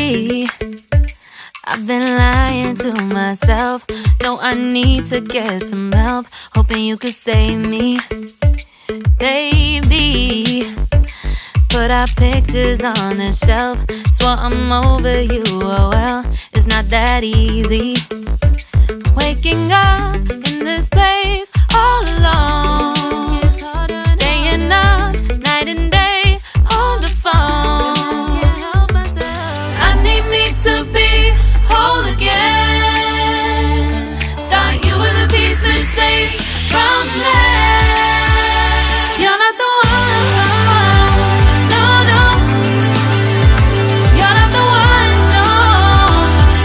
Lately, I've been lying to myself. No, I need to get some help. Hoping you could save me, baby. Put our pictures on the shelf. Swore I'm over you, oh well, it's not that easy. Waking up in this place all alone, staying up night and day on the phone. I need me to be whole again. Thought you were the piece missing from last. You're not the one, no, no. You're not the one, no,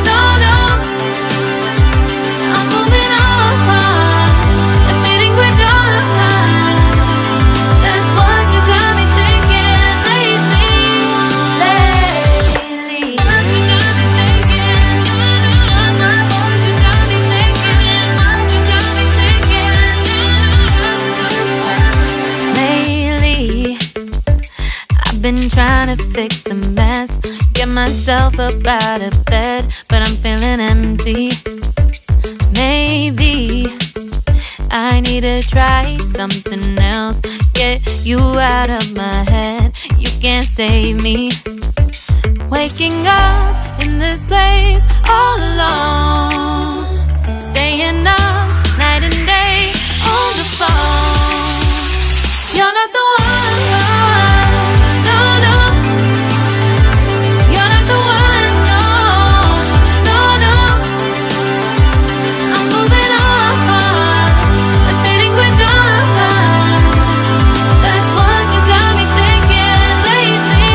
no, no. I'm moving on, admitting we're done. That's what you got me thinking lately. What you got me thinking? What you got me thinking? What you got me thinking? Lately, I've been trying to fix the mess, get myself up out of bed, but I'm feeling empty. Maybe I need to try something else. Get you out of my head, you can't save me. Waking up in this place all alone, staying up night and day on the phone. You're not the one, no, no. You're not the one, no, no, no. I'm moving on, admitting we're done. That's what you got me thinking lately.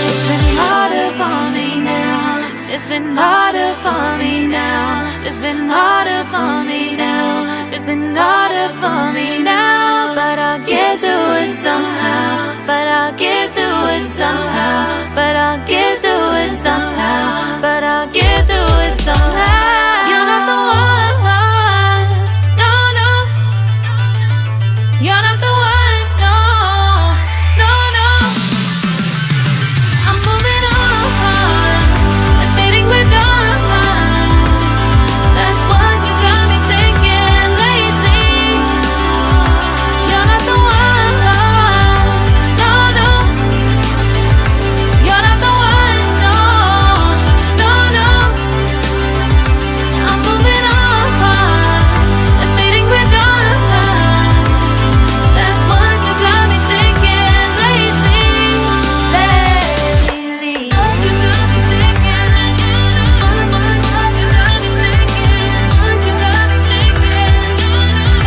It's been harder for me now. It's been harder for me now. It's been harder for me now. It's been harder for me now. But I'll get through it somehow. But I'll get through it somehow. But I'll get through it somehow. But I'll get through it somehow. You're not the one, no, no. You're not the one, no, no, no. I'm moving on, admitting we're done. That's what you got me thinking lately. You're not the one, no, no. You're not the one, no, no, no. I'm moving on, admitting we're done. That's what you got me thinking lately. What you got me thinking? What you got me thinking? What you got me thinking? What you got me thinking?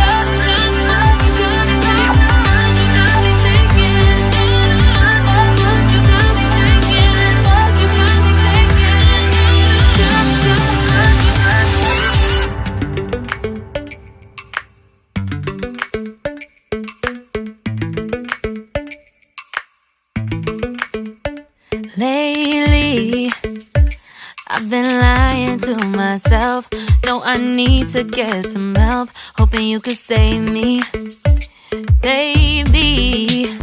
What you got me thinking? What you got me thinking? What you got me thinking? Lately, I've been lying to myself. No, I need to get some help. Hoping you could save me, baby.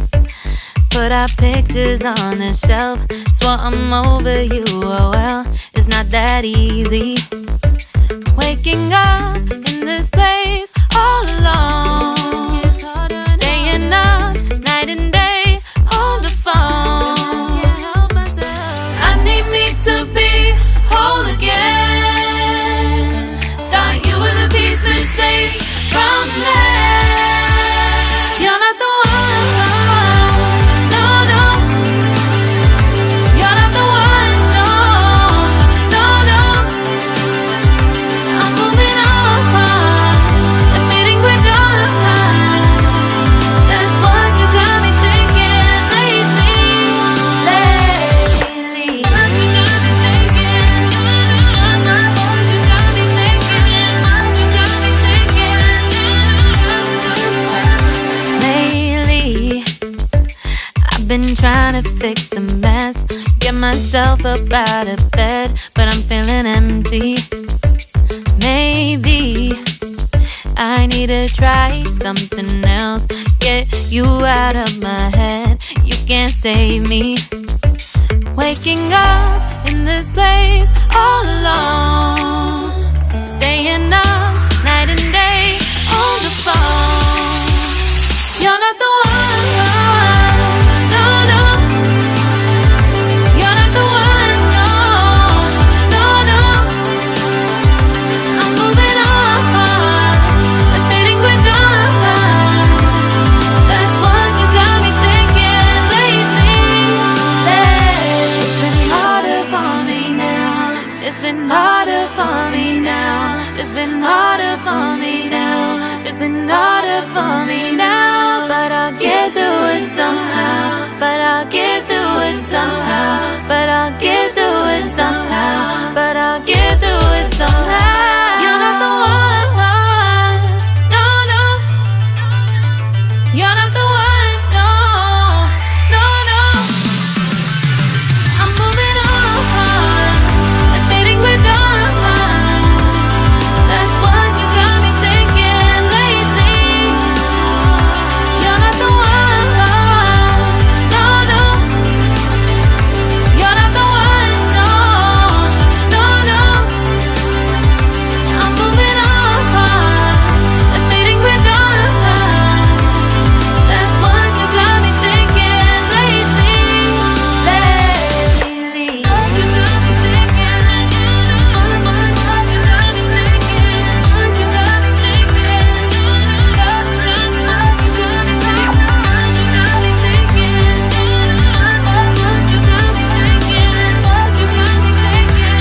Put our pictures on the shelf. Swore I'm over you, oh well, it's not that easy. Waking up in this place all alone, staying up night and day on the phone. I need me to be whole again. Thought you were the piece missing from last. You're not the one, no, no. You're not the one, no, no, no. I'm moving on, admitting we're done. That's what you got me thinking lately. What you got me thinking? What you got me thinking? What you got me thinking? Lately, I've been trying to fix the mess, get myself up out of bed, but I'm feeling empty. Maybe I need to try something else. Get you out of my head, you can't save me. Wake waking up in this place all alone, staying up night and day on the phone. You're not the one, no, no. You're not the one, no, no, no. I'm moving on, admitting we're done. That's what you got me thinking lately. It's been harder for me now. It's been harder for me now. It's been harder for me now. It's been harder for me now. But I'll get through it somehow. But I'll get through it somehow. But I'll get through it somehow. But I'll get through it somehow. You're not the one, no, no. You're not the one, no, no, no. I'm moving on, admitting we're done. That's what you got me thinking lately. You're not the one, no, no. You're not the one, no, no, no. I'm moving on, admitting we're done. That's what you got me thinking lately. Lately. What you got me thinking. What you got me thinking. What you got me thinking. What you got me thinking. What you got me thinking. What you got me thinking. What you got me thinking.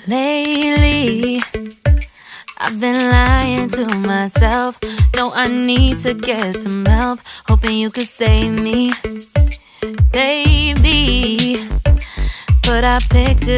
Lately, I've been lying to myself. No, I need to get some help. Hoping you could save me, baby. But I pictured